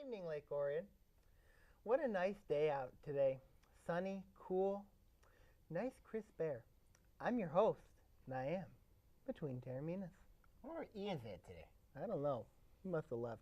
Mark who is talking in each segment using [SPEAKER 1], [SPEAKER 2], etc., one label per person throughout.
[SPEAKER 1] evening, Lake Orion. What a nice day out today. Sunny, cool, nice crisp air. I'm your host, and I am Between Taorminas.
[SPEAKER 2] I wonder where Ian's at today.
[SPEAKER 1] I don't know. He must have left.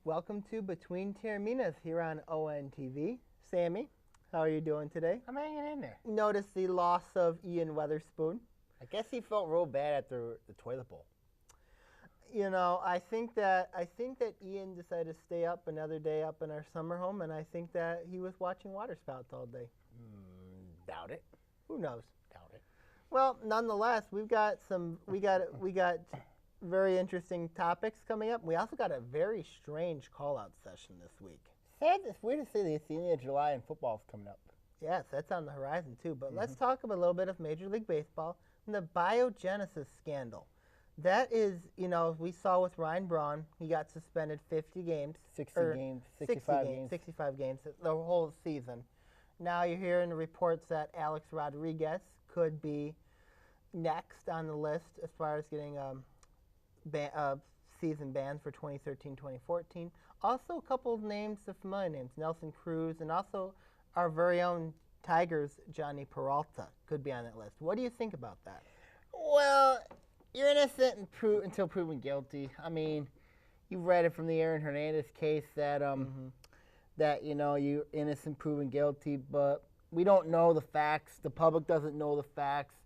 [SPEAKER 1] Welcome to Between Taorminas here on ONTV. Sammy, how are you doing today?
[SPEAKER 2] I'm hanging in there.
[SPEAKER 1] Notice the loss of Ian Weatherspoon.
[SPEAKER 2] I guess he felt real bad after the toilet bowl.
[SPEAKER 1] You know, I think that Ian decided to stay up another day up in our summer home, and I think that he was watching waterspouts all day.
[SPEAKER 2] Doubt it.
[SPEAKER 1] Who knows?
[SPEAKER 2] Doubt it.
[SPEAKER 1] Well, nonetheless, we got very interesting topics coming up. We also got a very strange call-out session this week.
[SPEAKER 2] Sad. It's weird to say the Athenia of July and football's coming up.
[SPEAKER 1] Yes, that's on the horizon too. But let's talk about a little bit of Major League Baseball and the biogenesis scandal. That is, you know, we saw with Ryan Braun, he got suspended 50 games.
[SPEAKER 2] 60 games, 65 games.
[SPEAKER 1] 65 games, the whole season. Now you're hearing reports that Alex Rodriguez could be next on the list as far as getting season bans for 2013-2014. Also, a couple of names, the familiar names, Nelson Cruz, and also our very own Tigers, Johnny Peralta, could be on that list. What do you think about that?
[SPEAKER 2] Well, you're innocent until proven guilty. I mean, you read it from the Aaron Hernandez case that that you're innocent proven guilty, but we don't know the facts. The public doesn't know the facts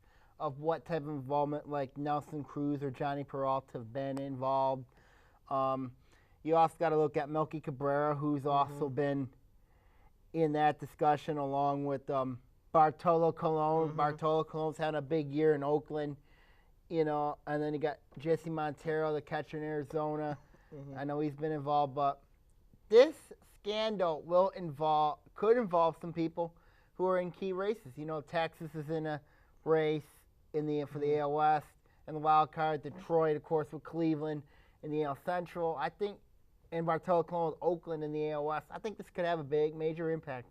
[SPEAKER 2] of what type of involvement like Nelson Cruz or Johnny Peralta have been involved. You also got to look at Melky Cabrera, who's also been in that discussion along with Bartolo Colon. Bartolo Colon's had a big year in Oakland, and then you got Jesse Montero, the catcher in Arizona. I know he's been involved, but this scandal could involve some people who are in key races. You know, Texas is in a race for the AL West and the wild card. Detroit, of course, with Cleveland in the AL Central. I think, and Bartolo Colon with Oakland in the AL West. I think this could have a big, major impact.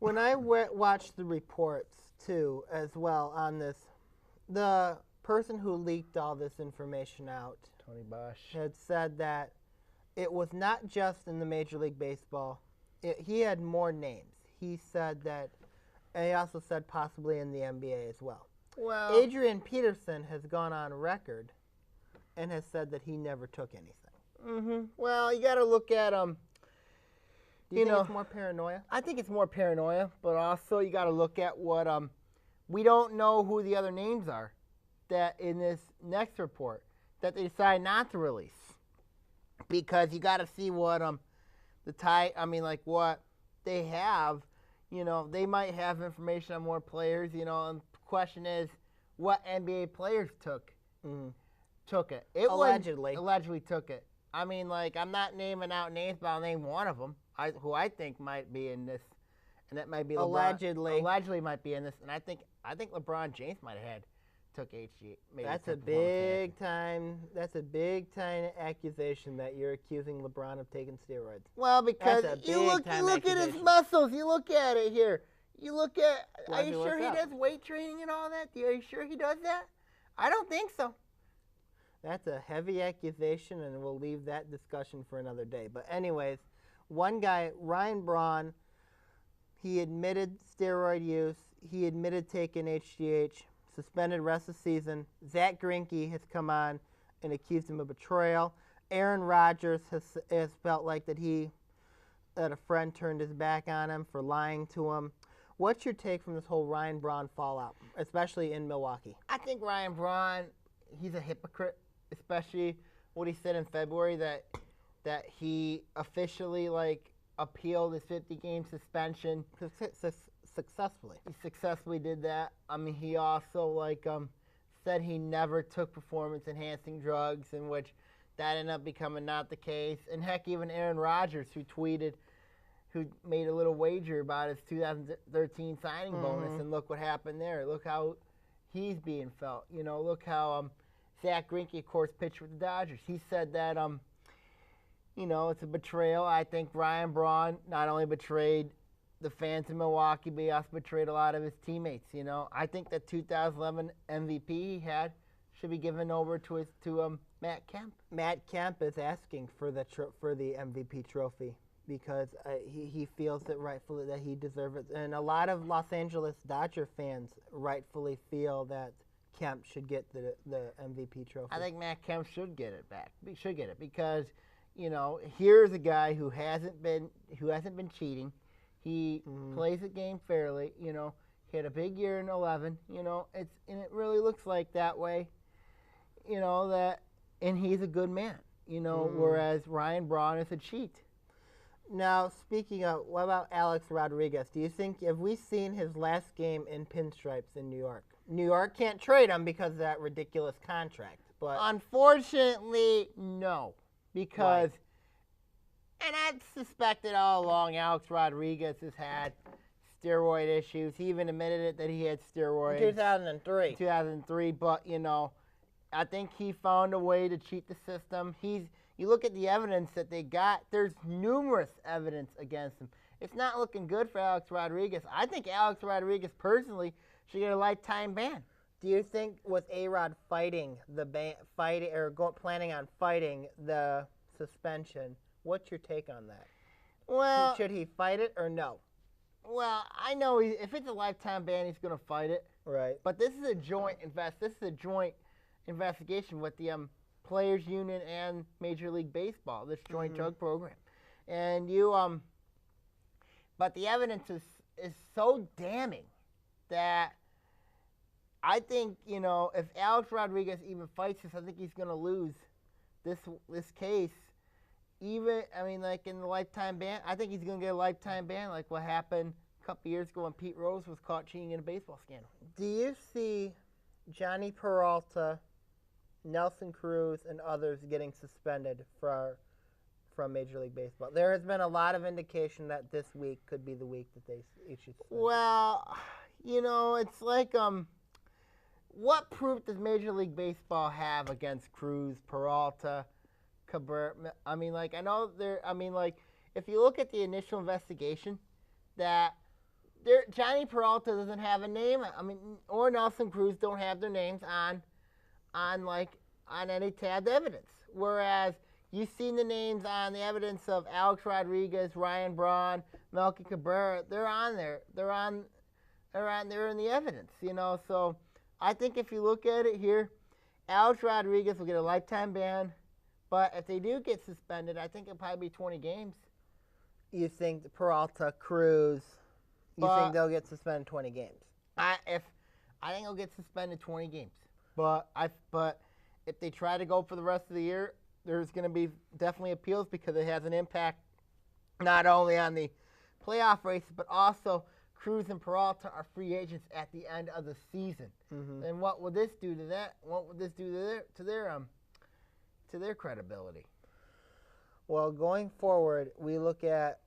[SPEAKER 1] When I watched the reports too, as well on this, the person who leaked all this information out,
[SPEAKER 2] Tony Bosch,
[SPEAKER 1] had said that it was not just in the Major League Baseball. He had more names. He said that, and he also said possibly in the NBA as well.
[SPEAKER 2] Well,
[SPEAKER 1] Adrian Peterson has gone on record and has said that he never took anything.
[SPEAKER 2] Well, you got to look at
[SPEAKER 1] Do you think it's more paranoia?
[SPEAKER 2] I think it's more paranoia, but also you got to look at what we don't know who the other names are that in this next report that they decide not to release, because you got to see what what they have. They might have information on more players. And the question is, what NBA players took it? Allegedly took it. I mean, I'm not naming out names, but I'll name one of them who I think might be in this, and that might be
[SPEAKER 1] allegedly.
[SPEAKER 2] Allegedly might be in this, and I think LeBron James might have took HG.
[SPEAKER 1] That's a big time. That's a big time accusation that you're accusing LeBron of taking steroids.
[SPEAKER 2] Well, because you look at his muscles. You look at it here. You look at. Are you sure he does weight training and all that? Are you sure he does that? I don't think so.
[SPEAKER 1] That's a heavy accusation, and we'll leave that discussion for another day. But anyways, one guy, Ryan Braun, he admitted steroid use. He admitted taking HGH. Suspended rest of the season. Zach Greinke has come on and accused him of betrayal. Aaron Rodgers has felt like that a friend turned his back on him for lying to him. What's your take from this whole Ryan Braun fallout, especially in Milwaukee?
[SPEAKER 2] I think Ryan Braun, he's a hypocrite, especially what he said in February that he officially appealed his 50-game suspension
[SPEAKER 1] Successfully.
[SPEAKER 2] He successfully did that. I mean, he also said he never took performance-enhancing drugs, in which that ended up becoming not the case. And heck, even Aaron Rodgers, who made a little wager about his 2013 signing bonus, and look what happened there. Look how he's being felt. Look how Zach Greinke, of course, pitched with the Dodgers. He said that, it's a betrayal. I think Ryan Braun not only betrayed the fans in Milwaukee, but he also betrayed a lot of his teammates. I think that 2011 MVP he had should be given over to Matt Kemp.
[SPEAKER 1] Matt Kemp is asking for the MVP trophy because he feels that rightfully that he deserves it, and a lot of Los Angeles Dodger fans rightfully feel that Kemp should get the MVP trophy.
[SPEAKER 2] I think Matt Kemp should get it back. Should get it because here's a guy who hasn't been cheating. He plays the game fairly. He had a big year in 11. And it really looks like that way. And he's a good man. Whereas Ryan Braun is a cheat.
[SPEAKER 1] Now, speaking of, what about Alex Rodriguez? Do you think, have we seen his last game in pinstripes in New York? New York can't trade him because of that ridiculous contract. But
[SPEAKER 2] unfortunately, no. Because, and I've suspected all along, Alex Rodriguez has had steroid issues. He even admitted it that he had steroids.
[SPEAKER 1] 2003.
[SPEAKER 2] 2003, but, I think he found a way to cheat the system. You look at the evidence that they got, there's numerous evidence against him. It's not looking good for Alex Rodriguez. I think Alex Rodriguez personally should get a lifetime ban.
[SPEAKER 1] Do you think with A-Rod planning on fighting the suspension, what's your take on that?
[SPEAKER 2] Well,
[SPEAKER 1] should he fight it or no?
[SPEAKER 2] Well, I know if it's a lifetime ban, he's going to fight it.
[SPEAKER 1] Right.
[SPEAKER 2] But this is a joint investigation with the Players Union and Major League Baseball, this joint drug program. And but the evidence is so damning that I think, if Alex Rodriguez even fights this, I think he's going to lose this case. Even, like in the lifetime ban, I think he's going to get a lifetime ban like what happened a couple years ago when Pete Rose was caught cheating in a baseball scandal.
[SPEAKER 1] Do you see Johnny Peralta, Nelson Cruz, and others getting suspended from Major League Baseball? There has been a lot of indication that this week could be the week that they should suspend.
[SPEAKER 2] Well, it's like, what proof does Major League Baseball have against Cruz, Peralta, Cabrera? I know if you look at the initial investigation, that Johnny Peralta doesn't have a name. Or Nelson Cruz don't have their names on any tabbed evidence. Whereas you've seen the names on the evidence of Alex Rodriguez, Ryan Braun, Melky Cabrera. They're on there. They're in the evidence. So I think if you look at it here, Alex Rodriguez will get a lifetime ban. But if they do get suspended, I think it'll probably be 20 games.
[SPEAKER 1] You think Peralta, Cruz, think they'll get suspended 20 games?
[SPEAKER 2] I think they'll get suspended 20 games. But if they try to go for the rest of the year, there's going to be definitely appeals because it has an impact not only on the playoff races, but also Cruz and Peralta are free agents at the end of the season. And what will this do to that? What will this do to their credibility?
[SPEAKER 1] Well, going forward, we look at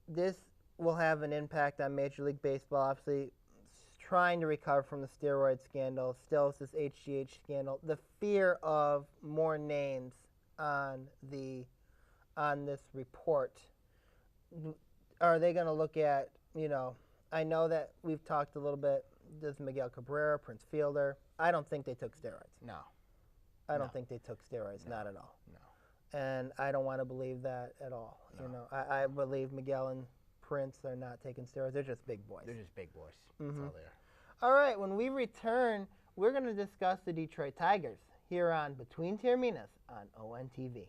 [SPEAKER 1] this will have an impact on Major League Baseball. Obviously, trying to recover from the steroid scandal, still this HGH scandal. The fear of more names on this report. Are they going to look at? I know that we've talked a little bit. Does Miguel Cabrera, Prince Fielder? I don't think they took steroids.
[SPEAKER 2] No.
[SPEAKER 1] I don't think they took steroids, not at all.
[SPEAKER 2] No.
[SPEAKER 1] And I don't want to believe that at all.
[SPEAKER 2] No.
[SPEAKER 1] I believe Miguel and Prince are not taking steroids. They're just big boys.
[SPEAKER 2] They're just big boys. That's all they are.
[SPEAKER 1] All right, when we return, we're going to discuss the Detroit Tigers here on Between Taorminas on ONTV.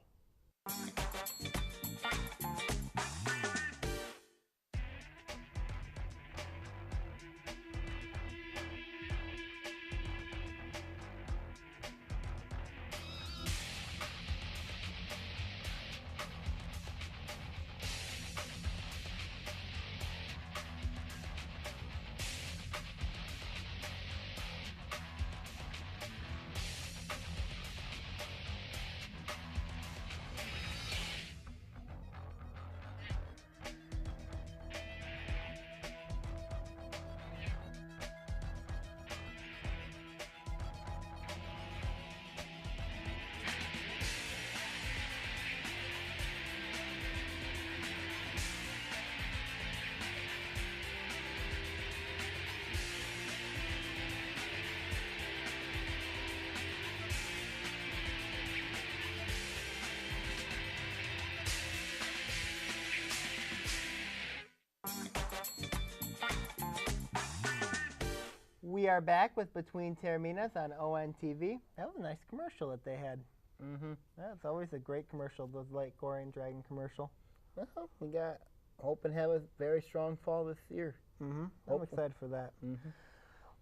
[SPEAKER 1] are back with Between Taorminas on ONTV. That was a nice commercial that they had.
[SPEAKER 2] Mm-hmm.
[SPEAKER 1] That's always a great commercial, those Lake Orion Dragon commercial.
[SPEAKER 2] Well, we got hope and have a very strong fall this year.
[SPEAKER 1] Mm-hmm. I'm excited for that.
[SPEAKER 2] Mm-hmm.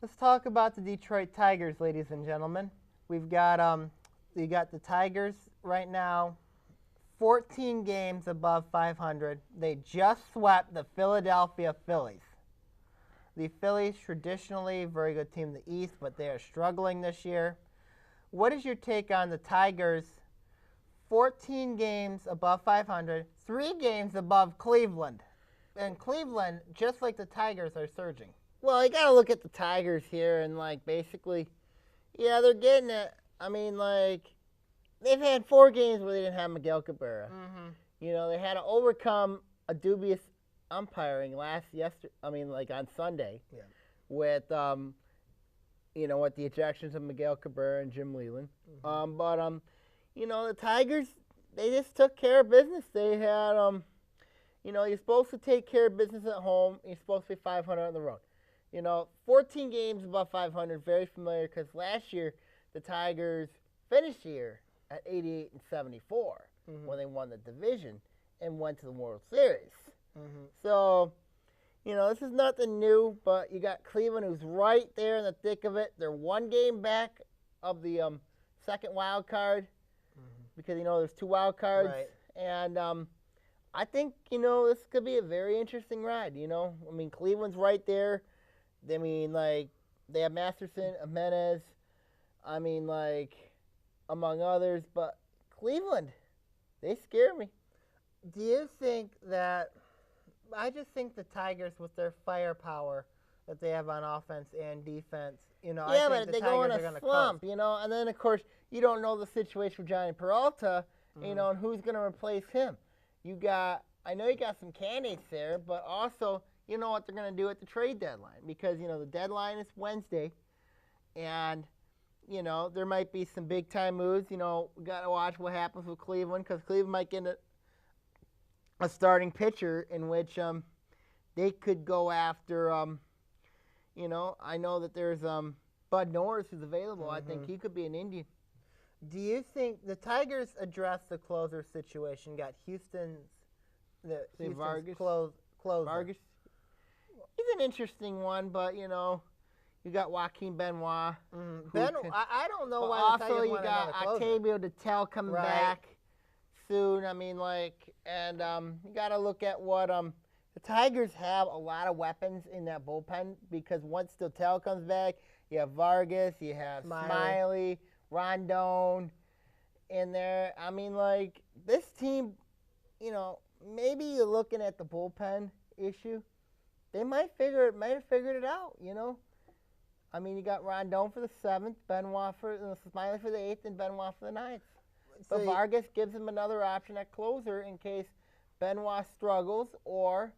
[SPEAKER 1] Let's talk about the Detroit Tigers, ladies and gentlemen. We've got you got the Tigers right now, 14 games above 500. They just swept the Philadelphia Phillies. The Phillies, traditionally a very good team in the East, but they are struggling this year. What is your take on the Tigers? 14 games above 500, 3 games above Cleveland. And Cleveland, just like the Tigers, are surging.
[SPEAKER 2] Well, you got to look at the Tigers here and, basically, yeah, they're getting it. I mean, they've had 4 games where they didn't have Miguel Cabrera.
[SPEAKER 1] Mm-hmm.
[SPEAKER 2] You know, they had to overcome a dubious umpiring on Sunday.
[SPEAKER 1] Yeah.
[SPEAKER 2] With, with the ejections of Miguel Cabrera and Jim Leland.
[SPEAKER 1] Mm-hmm.
[SPEAKER 2] The Tigers, they just took care of business. They had, you're supposed to take care of business at home. You're supposed to be 500 on the road. 14 games above 500, very familiar because last year the Tigers finished the year at 88-74 when they won the division and went to the World Series.
[SPEAKER 1] Mm-hmm.
[SPEAKER 2] So, this is nothing new, but you got Cleveland who's right there in the thick of it. They're 1 game back of the second wild card because, there's 2 wild cards.
[SPEAKER 1] Right.
[SPEAKER 2] And I think, this could be a very interesting ride, Cleveland's right there. They have Masterson, Jimenez, among others. But Cleveland, they scare me.
[SPEAKER 1] Do you think that – I just think the Tigers, with their firepower that they have on offense and defense, I think the
[SPEAKER 2] they
[SPEAKER 1] Tigers
[SPEAKER 2] go in
[SPEAKER 1] are going
[SPEAKER 2] a
[SPEAKER 1] to
[SPEAKER 2] slump,
[SPEAKER 1] coast.
[SPEAKER 2] And then, of course, you don't know the situation with Johnny Peralta, and who's going to replace him. I know you got some candidates there, but also you know what they're going to do at the trade deadline because, the deadline is Wednesday, and, there might be some big-time moves. We got to watch what happens with Cleveland because Cleveland might get a starting pitcher in which they could go after, I know that there's Bud Norris who's available. I think he could be an Indian.
[SPEAKER 1] Do you think the Tigers addressed the closer situation, got Houston's
[SPEAKER 2] Vargas?
[SPEAKER 1] closer?
[SPEAKER 2] Vargas? He's an interesting one, but, you got Joaquin Benoit.
[SPEAKER 1] I don't know
[SPEAKER 2] but
[SPEAKER 1] why
[SPEAKER 2] also
[SPEAKER 1] the Tigers
[SPEAKER 2] you
[SPEAKER 1] want
[SPEAKER 2] got
[SPEAKER 1] another closer.
[SPEAKER 2] Octavio Detel coming
[SPEAKER 1] Right.
[SPEAKER 2] back soon. You got to look at what the Tigers have a lot of weapons in that bullpen because once Detel comes back, you have Vargas, you have Smiley, Rondon in there. This team, maybe you're looking at the bullpen issue. They might have figured it out, you got Rondon for the 7th, Benoit Smiley for the 8th, and Benoit for the 9th. But Vargas gives him another option at closer in case Benoit struggles, or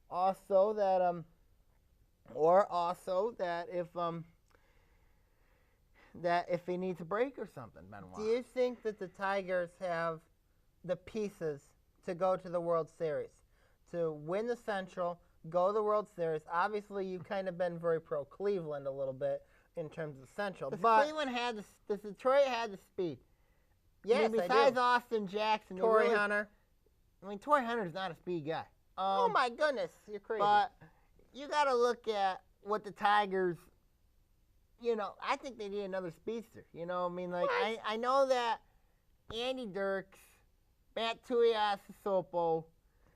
[SPEAKER 2] also that if he needs a break or something, Benoit.
[SPEAKER 1] Do you think that the Tigers have the pieces to go to the World Series, to win the Central, go to the World Series? Obviously, you've kind of been very pro Cleveland a little bit in terms of Central, but
[SPEAKER 2] Detroit had the speed.
[SPEAKER 1] Yes,
[SPEAKER 2] besides Austin Jackson,
[SPEAKER 1] Torrey Hunter.
[SPEAKER 2] Torrey Hunter's not a speed guy.
[SPEAKER 1] Oh my goodness, you're crazy.
[SPEAKER 2] But you got to look at what the Tigers. I think they need another speedster. I know that Andy Dirks, Matt Tuiasosopo.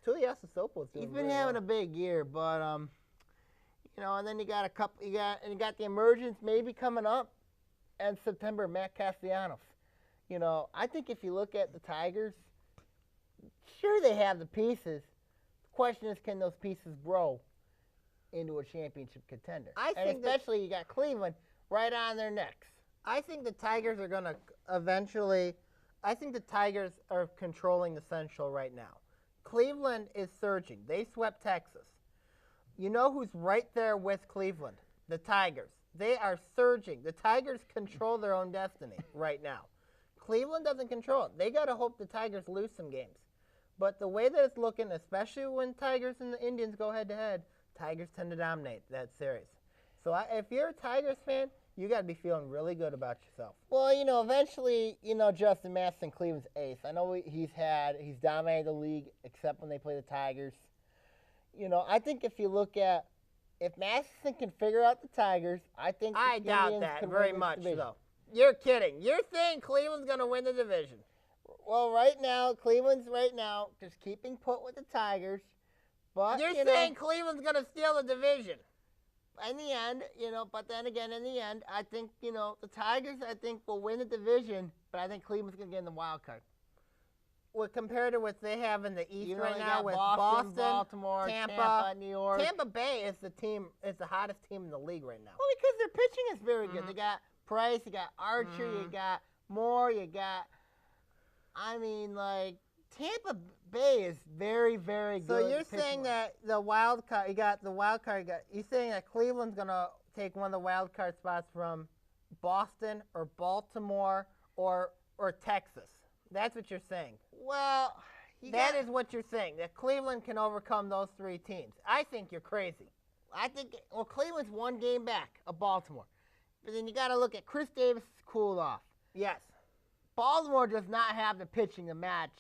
[SPEAKER 1] Tuiasosopo's doing
[SPEAKER 2] He's been
[SPEAKER 1] really
[SPEAKER 2] having
[SPEAKER 1] well.
[SPEAKER 2] a big year, but and then you got the emergence maybe coming up in September, Matt Castellanos. I think if you look at the Tigers, sure they have the pieces. The question is, can those pieces grow into a championship contender? Especially you got Cleveland right on their necks.
[SPEAKER 1] I think the Tigers are going to eventually – I think the Tigers are controlling the Central right now. Cleveland is surging. They swept Texas. You know who's right there with Cleveland? The Tigers. They are surging. The Tigers control their own destiny right now. Cleveland doesn't control it. They got to hope the Tigers lose some games. But the way that it's looking, especially when Tigers and the Indians go head-to-head, Tigers tend to dominate that series. So if you're a Tigers fan, you got to be feeling really good about yourself.
[SPEAKER 2] Well, eventually, Justin Matheson, Cleveland's ace. I know he's dominated the league except when they play the Tigers. I think if Matheson can figure out the Tigers, I think
[SPEAKER 1] I
[SPEAKER 2] the
[SPEAKER 1] doubt
[SPEAKER 2] Indians
[SPEAKER 1] that
[SPEAKER 2] can
[SPEAKER 1] very
[SPEAKER 2] win this
[SPEAKER 1] much,
[SPEAKER 2] division.
[SPEAKER 1] though. You're kidding. You're saying Cleveland's going to win the division.
[SPEAKER 2] Well, right now, Cleveland's just keeping put with the Tigers. But
[SPEAKER 1] You're saying Cleveland's going to steal the division.
[SPEAKER 2] In the end, but then again, in the end, I think, the Tigers, will win the division, but I think Cleveland's going to get in the wild card.
[SPEAKER 1] Well, compared to what they have in the East right now with
[SPEAKER 2] Boston, Baltimore, Tampa, New York.
[SPEAKER 1] Tampa Bay is the hottest team in the league right now.
[SPEAKER 2] Well, because their pitching is very good. They got Price, you got Archer, you got Moore, Tampa Bay is very, very good.
[SPEAKER 1] So you're saying that the wild card, you're saying that Cleveland's going to take one of the wild card spots from Boston or Baltimore or Texas. That's what you're saying.
[SPEAKER 2] Well,
[SPEAKER 1] that is what you're saying, that Cleveland can overcome those three teams. I think you're crazy.
[SPEAKER 2] Cleveland's one game back of Baltimore. But then you got to look at Chris Davis' cool off.
[SPEAKER 1] Yes.
[SPEAKER 2] Baltimore does not have the pitching to match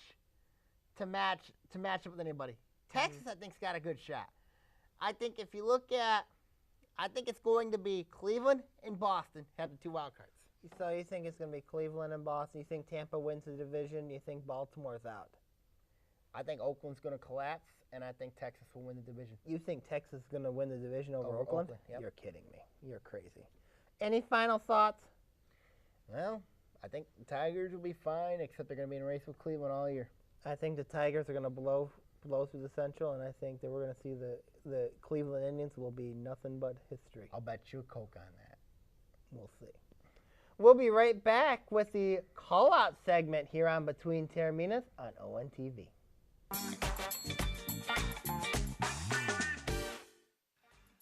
[SPEAKER 2] up with anybody. Texas, I think, has got a good shot. I think if you look at, I think it's going to be Cleveland and Boston have the two wild cards.
[SPEAKER 1] So you think it's going to be Cleveland and Boston? You think Tampa wins the division? You think Baltimore's out?
[SPEAKER 2] I think Oakland's going to collapse, and I think Texas will win the division.
[SPEAKER 1] You think Texas is going to win the division over Oakland?
[SPEAKER 2] Yep.
[SPEAKER 1] You're kidding me. You're crazy. Any final thoughts?
[SPEAKER 2] Well, I think the Tigers will be fine, except they're going to be in a race with Cleveland all year.
[SPEAKER 1] I think the Tigers are going to blow through the Central, and I think that we're going to see the Cleveland Indians will be nothing but history.
[SPEAKER 2] I'll bet you a Coke on that.
[SPEAKER 1] We'll see. We'll be right back with the call-out segment here on Between Taorminas on ONTV.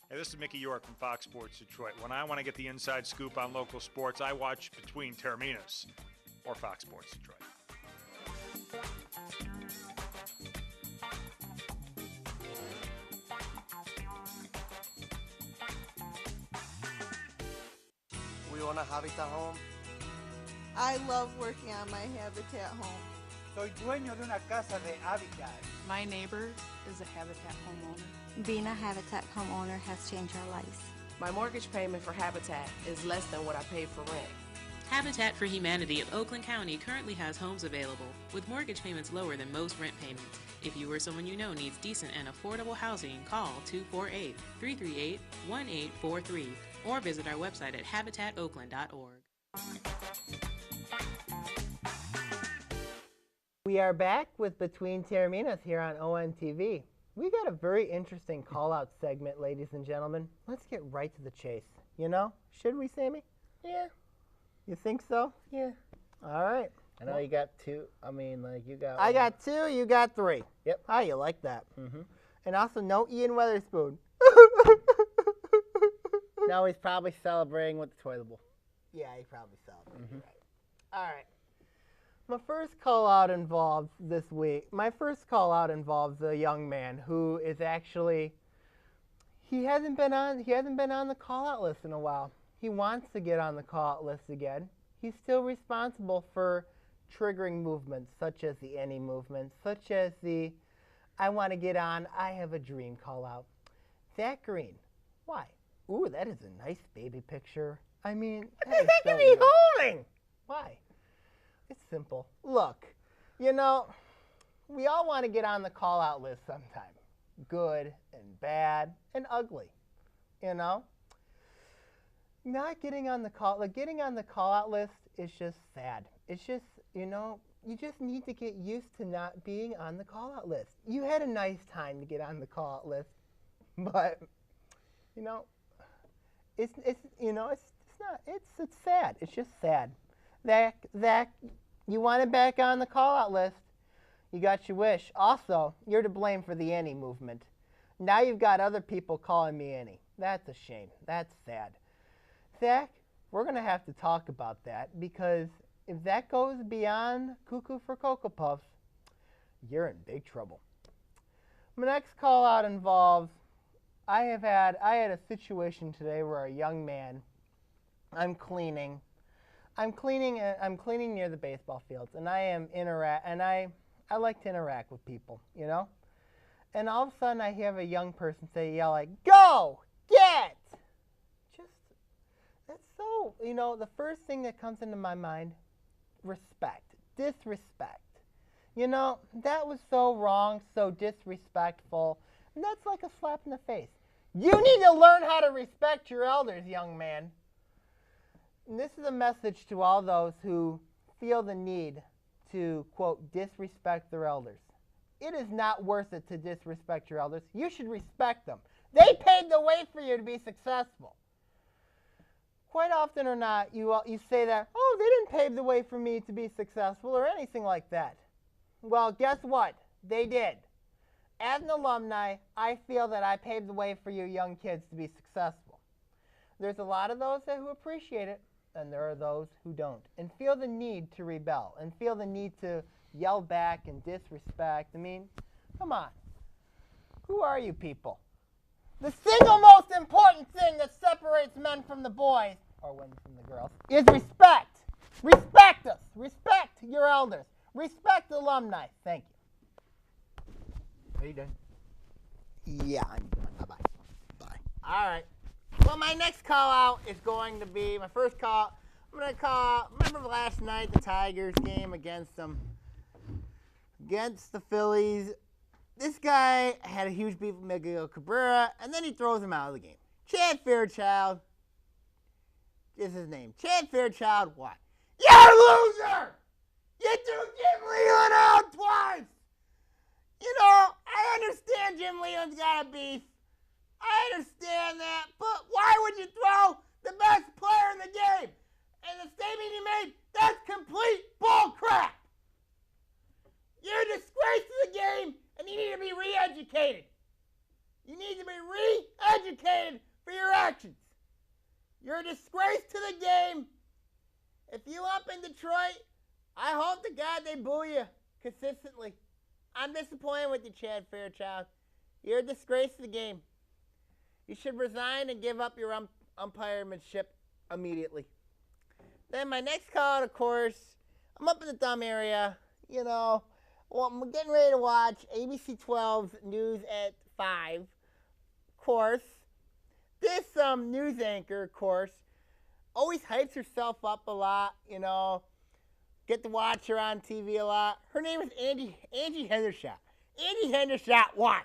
[SPEAKER 3] Hey, this is Mickey York from Fox Sports Detroit. When I want to get the inside scoop on local sports, I watch Between Taorminas or Fox Sports Detroit.
[SPEAKER 4] We own a Habitat home.
[SPEAKER 5] I love working on my Habitat home.
[SPEAKER 6] Soy dueño de una casa de Habitat.
[SPEAKER 7] My neighbor is a Habitat homeowner.
[SPEAKER 8] Being a Habitat homeowner has changed our lives.
[SPEAKER 9] My mortgage payment for Habitat is less than what I paid for rent.
[SPEAKER 10] Habitat for Humanity of Oakland County currently has homes available with mortgage payments lower than most rent payments. If you or someone you know needs decent and affordable housing, call 248-338-1843 or visit our website at habitatoakland.org.
[SPEAKER 1] We are back with Between Taorminas here on ONTV. We got a very interesting call-out segment, ladies and gentlemen. Let's get right to the chase. Should we, Sammy?
[SPEAKER 2] Yeah.
[SPEAKER 1] You think so?
[SPEAKER 2] Yeah.
[SPEAKER 1] All right.
[SPEAKER 2] I know you got two. You got
[SPEAKER 1] I got two, you got three.
[SPEAKER 2] Yep.
[SPEAKER 1] How you like that?
[SPEAKER 2] Mm-hmm.
[SPEAKER 1] And also, no Ian Weatherspoon.
[SPEAKER 2] No, he's probably celebrating with the toilet bowl.
[SPEAKER 1] Yeah, he probably celebrated. Mm-hmm. Right. All right. My first call out involves a young man who is actually he hasn't been on the call out list in a while. He wants to get on the call out list again. He's still responsible for triggering movements such as the any movement, such as the I want to get on, I have a dream call out. Zach Green. Why? Ooh, that is a nice baby picture. That is
[SPEAKER 2] Look at me holding.
[SPEAKER 1] Why? It's simple. Look, we all want to get on the call-out list sometime. Good and bad and ugly, Not getting on the call-out list is just sad. It's just, you just need to get used to not being on the call-out list. You had a nice time to get on the call-out list, but, it's sad. It's just sad. Zach, you wanted back on the call-out list. You got your wish. Also, you're to blame for the any movement. Now you've got other people calling me any. That's a shame. That's sad. Zach, we're going to have to talk about that because if that goes beyond Cuckoo for Cocoa Puffs, you're in big trouble. My next call-out involves I had a situation today where a young man, I'm cleaning near the baseball fields, and I like to interact with people, you know? And all of a sudden I hear a young person yell like, "Go! Get!" That's so, the first thing that comes into my mind, respect, disrespect. That was so wrong, so disrespectful, and that's like a slap in the face. You need to learn how to respect your elders, young man. And this is a message to all those who feel the need to, quote, disrespect their elders. It is not worth it to disrespect your elders. You should respect them. They paved the way for you to be successful. Quite often or not, you say that, oh, they didn't pave the way for me to be successful or anything like that. Well, guess what? They did. As an alumni, I feel that I paved the way for you young kids to be successful. There's a lot of those who appreciate it, and there are those who don't, and feel the need to rebel, and feel the need to yell back and disrespect. I mean, come on. Who are you people? The single most important thing that separates men from the boys, or women from the girls, is respect. Respect us. Respect your elders. Respect alumni. Thank you.
[SPEAKER 2] Are you done?
[SPEAKER 1] Yeah, I'm done. Bye-bye. Bye. All right. Well, my next call out is going to be my first call. I'm going to call. Remember last night the Tigers game against the Phillies? This guy had a huge beef with Miguel Cabrera, and then he throws him out of the game. Chad Fairchild is his name. Chad Fairchild, what? You're a loser! You threw Jim Leland out twice! I understand Jim Leland's got a beef. I understand that, but why would you throw the best player in the game? And the statement he made, that's complete bull crap. You're a disgrace to the game, and you need to be re-educated. You need to be re-educated for your actions. You're a disgrace to the game. If you up in Detroit, I hope to God they boo you consistently. I'm disappointed with you, Chad Fairchild. You're a disgrace to the game. You should resign and give up your umpiremanship immediately. Then my next call, of course, I'm up in the Thumb area. Well, I'm getting ready to watch ABC 12's news at 5. Of course, this news anchor, of course, always hypes herself up a lot, Get to watch her on TV a lot. Her name is Angie Hendershot. Angie Hendershot, why?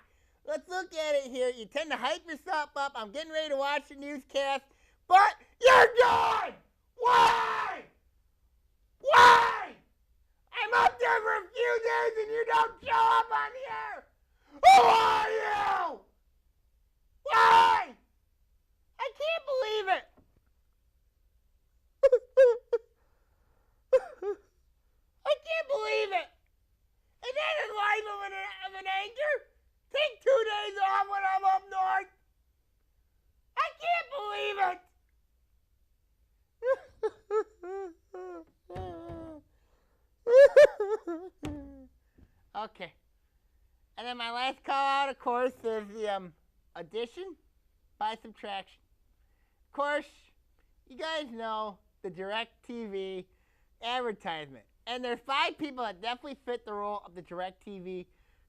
[SPEAKER 1] Let's look at it here. You tend to hype yourself up. I'm getting ready to watch the newscast, but you're gone! Why? Why? I'm up there for a few days and you don't show up on the air. Who are you? Why? I can't believe it. I can't believe it. And that is life of an anchor. Take 2 days off when I'm up north. I can't believe it. Okay. And then my last call out, of course, is the addition by subtraction. Of course, you guys know the DirecTV advertisement. And there's 5 people that definitely fit the role of the DirecTV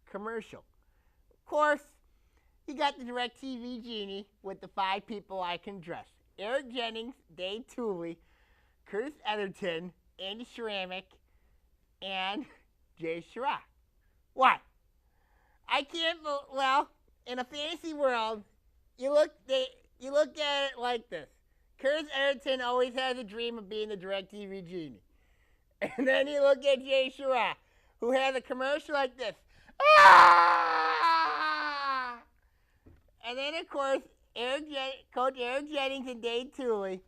[SPEAKER 1] commercial. Of course, you got the DirecTV genie with the 5 people I can trust. Eric Jennings, Dave Tooley, Curtis Etherton, Andy Ceramic, and Jay Sherrod. What? I can't, well, in a fantasy world, you look at it like this. Curtis Etherton always has a dream of being the DirecTV genie. And then you look at Jay Sherrod, who has a commercial like this. Ah! And then, of course, Coach Eric Jennings and Dave Tooley,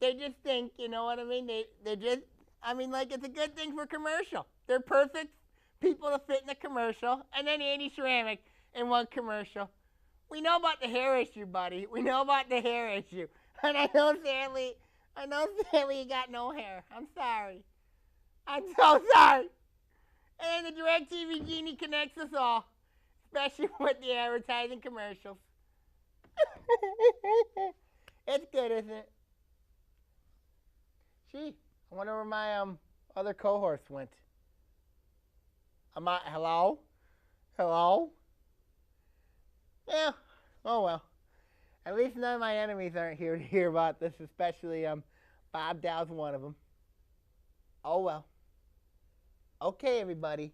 [SPEAKER 1] they just think, you know what I mean? They just, like it's a good thing for commercial. They're perfect people to fit in a commercial. And then Andy Ceramic in one commercial. We know about the hair issue, buddy. We know about the hair issue. And I know sadly you got no hair. I'm sorry. I'm so sorry. And the DirecTV genie connects us all, especially with the advertising commercials.
[SPEAKER 2] It's good, isn't it? Gee, I wonder where my other cohorts went. Hello? Hello? Yeah. Oh well. At least none of my enemies aren't here to hear about this, especially Bob Dow's one of them. Oh well. Okay, everybody.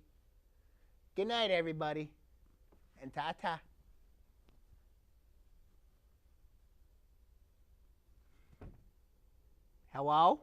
[SPEAKER 2] Good night, everybody. And ta-ta. Hello?